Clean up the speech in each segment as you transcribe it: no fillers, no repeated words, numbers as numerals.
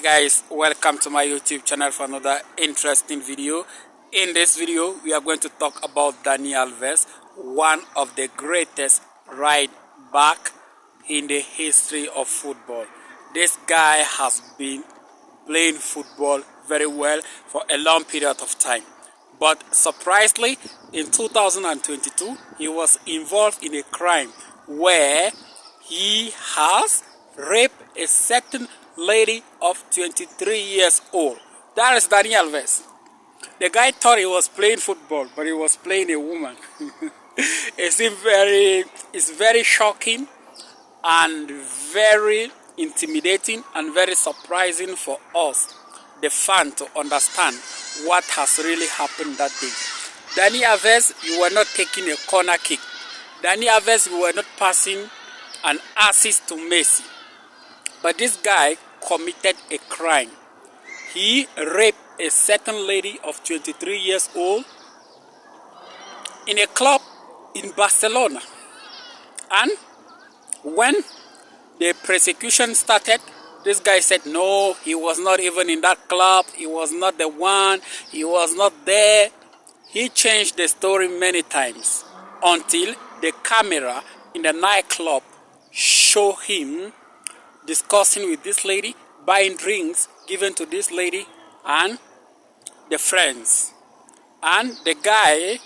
Guys, welcome to my YouTube channel for another interesting video. In this video we are going to talk about Dani Alves, one of the greatest right back in the history of football. This guy has been playing football very well for a long period of time, but surprisingly in 2022 he was involved in a crime where he has raped a certain lady of 23 years old. That is Dani Alves. The guy thought he was playing football, but he was playing a woman. It's very shocking and very intimidating and very surprising for us, the fan, to understand what has really happened that day. Dani Alves, you were not taking a corner kick. Dani Alves, you were not passing an assist to Messi. But this guy committed a crime. He raped a certain lady of 23 years old in a club in Barcelona. And when the prosecution started, this guy said no, he was not even in that club, he was not the one, he was not there. He changed the story many times until the camera in the nightclub showed him discussing with this lady, buying drinks given to this lady and the friends. And the guy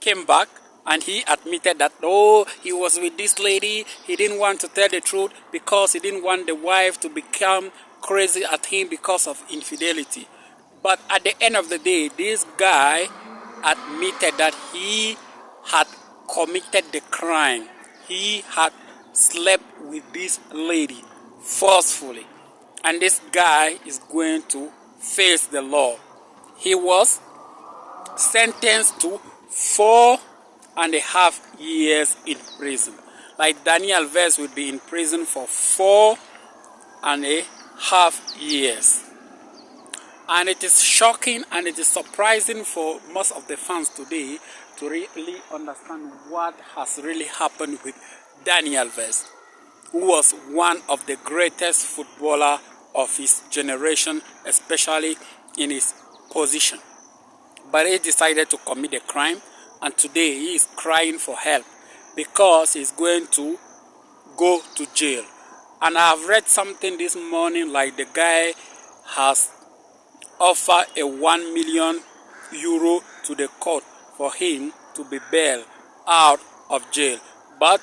came back and he admitted that he was with this lady. He didn't want to tell the truth because he didn't want the wife to become crazy at him because of infidelity. But at the end of the day, this guy admitted that he had committed the crime. He had slept with this lady forcefully, and this guy is going to face the law. He was sentenced to 4.5 years in prison. Like Dani Alves would be in prison for 4.5 years. And it is shocking and it is surprising for most of the fans today to really understand what has really happened with Dani Alves, who was one of the greatest footballer of his generation, especially in his position. But he decided to commit a crime, and today he is crying for help because he's going to go to jail. And I have read something this morning like the guy has offered a 1 million euro to the court for him to be bailed out of jail, but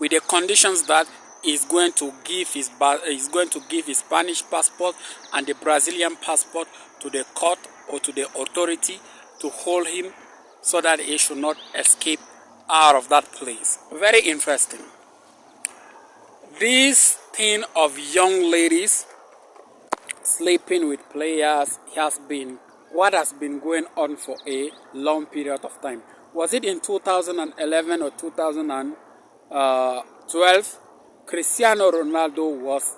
with the conditions that he's going to give his Spanish passport and the Brazilian passport to the court or to the authority to hold him so that he should not escape out of that place. Very interesting. This thing of young ladies sleeping with players has been what has been going on for a long period of time. Was it in 2011 or 2012? Cristiano Ronaldo was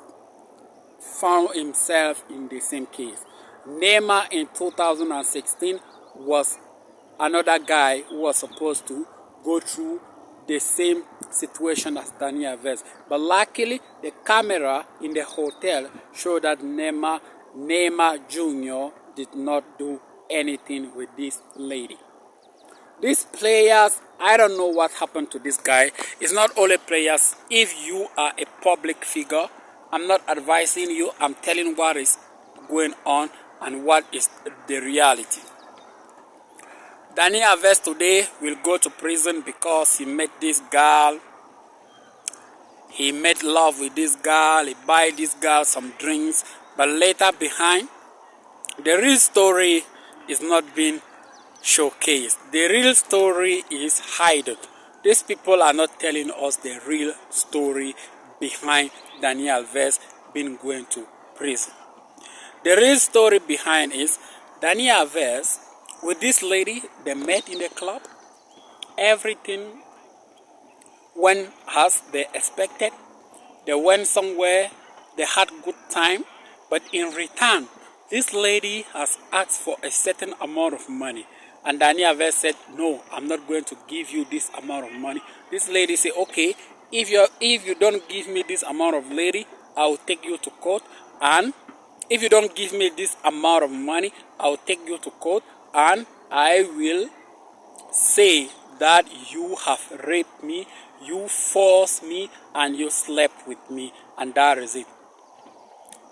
found himself in the same case. Neymar in 2016 was another guy who was supposed to go through the same situation as Dani Alves. But luckily, the camera in the hotel showed that Neymar Jr. did not do anything with this lady. These players, I don't know what happened to this guy. It's not only players. If you are a public figure, I'm not advising you. I'm telling what is going on and what is the reality. Dani Alves today will go to prison because he met this girl. He made love with this girl. He buy this girl some drinks. But later behind, the real story is not being showcased. The real story is hidden. These people are not telling us the real story behind Dani Alves being going to prison. The real story behind is Dani Alves with this lady. They met in the club. Everything went as they expected. They went somewhere. They had good time. But in return, this lady has asked for a certain amount of money. And Dani Alves said, no, I'm not going to give you this amount of money. This lady said, okay, if you don't give me this amount of lady, I will take you to court. and if you don't give me this amount of money, I'll take you to court, and I will say that you have raped me, you forced me, and you slept with me, and that is it.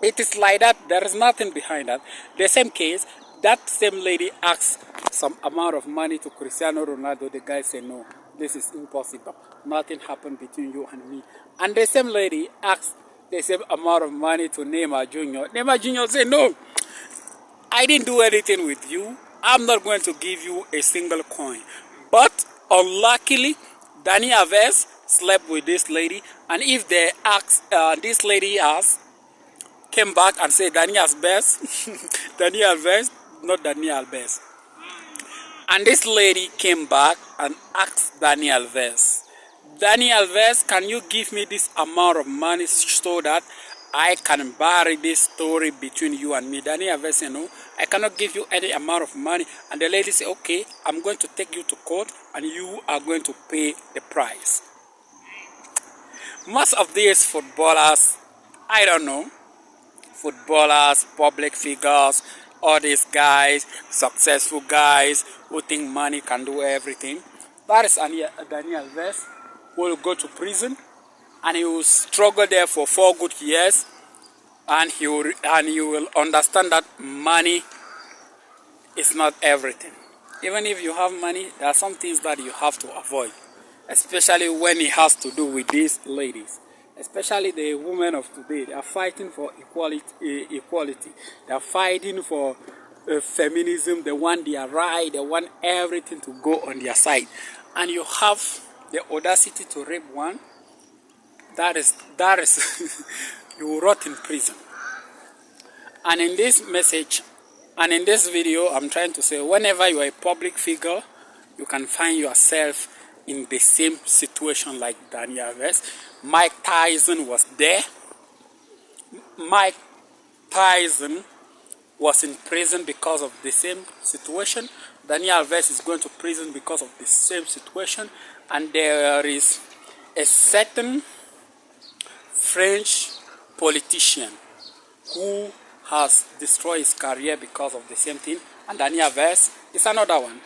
It is like that. There is nothing behind that. The same case, that same lady asked some amount of money to Cristiano Ronaldo. The guy said, no, this is impossible. Nothing happened between you and me. And the same lady asked the same amount of money to Neymar Jr. Neymar Jr. said, no, I didn't do anything with you. I'm not going to give you a single coin. But unluckily, Dani Alves slept with this lady. And if they ask, this lady asked, came back and said Dani Alves, Dani Alves, not Dani Alves. And this lady came back and asked Dani Alves, Dani Alves, can you give me this amount of money so that I can bury this story between you and me? Dani Alves said, no, I cannot give you any amount of money. And the lady said, okay, I'm going to take you to court and you are going to pay the price. Most of these footballers, I don't know, footballers, public figures, all these guys, successful guys who think money can do everything. That is Dani Alves, who will go to prison and he will struggle there for 4 good years, and you will understand that money is not everything. Even if you have money, there are some things that you have to avoid, especially when it has to do with these ladies. Especially the women of today, they are fighting for equality. They are fighting for feminism. They want their right. They want everything to go on their side. And you have the audacity to rape one. That is you will rot in prison. And in this message, and in this video, I'm trying to say, whenever you are a public figure, you can find yourself in the same situation like Dani Alves. Mike Tyson was there. Mike Tyson was in prison because of the same situation. Dani Alves is going to prison because of the same situation. And there is a certain French politician who has destroyed his career because of the same thing. And Dani Alves is another one.